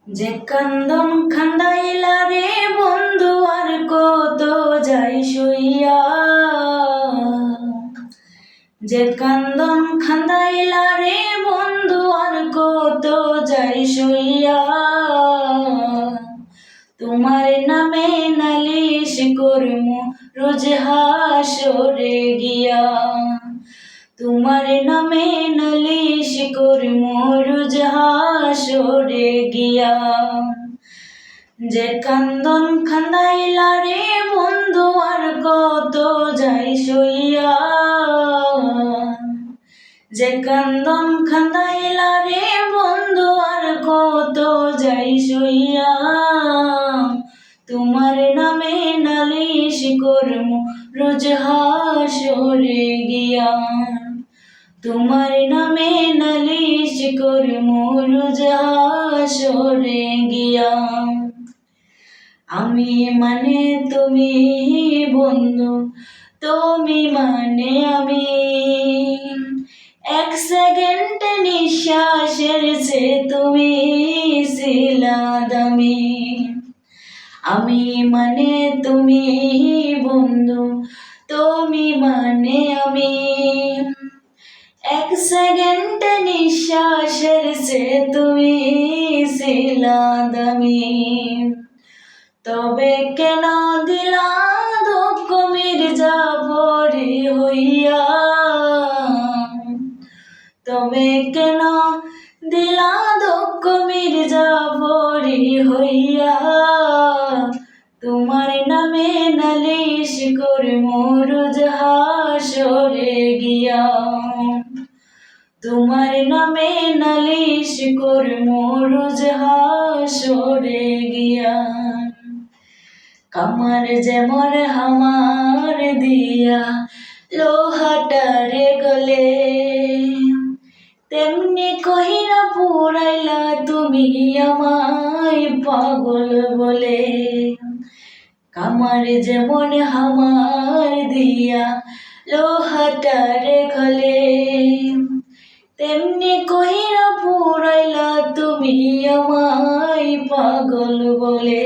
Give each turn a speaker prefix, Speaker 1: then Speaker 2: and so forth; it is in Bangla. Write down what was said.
Speaker 1: যে কান্দন খান্দাইলা রে বন্ধু আর কত যাই সইয়া, যে কান্দন খান্দাইলা রে বন্ধু আর কত যাই সইয়া, তোমার নামে নালিশ করমু রোজ হাসরে গিয়া, তোমার নামে নালিশ করমু রোজ হাসরে গিয়া। যে কান্দন খান্দাইলা রে বন্ধু আর কত যাই সইয়া, যে কান্দন খান্দাইলা রে বন্ধু আর কত যাই সইয়া, তোমার নামে নালিশ করমু রোজ হাসরে গিয়া, তোমার নামে নালিশ করমু রোজ হাসরে গিয়া। আমি মানে তুমি বন্ধু, তুমি মানে আমি, এক সেকেন্ড নিঃশ্বাসের সে তুমি ছিলা দামি। আমি মানে তুমি বন্ধু, তুমি মানে আমি, এক সেকেন্ড নিঃশ্বাসের সে তুমি ছিলা দামি। তবে কেন দিলা দুঃখ মির্জাফরি হইয়া, তবে কেন দিলা দুঃখ মির্জাফরি হইয়া, তোমার নামে নালিশ করমু রোজ হাসরে গিয়া, তোমার নামে নালিশ করমু রোজ হাসরে গিয়া। কামার যেমন হামার দিয়া লোহাটারে গলে, তেমনি কহিরা পুরাইলা তুমি আমায় পাগল বলে। কামার যেমন হামার দিয়া লোহাটারে গলে, তেমনি কহিরা পুরাইলা তুমি আমায় পাগল বলে।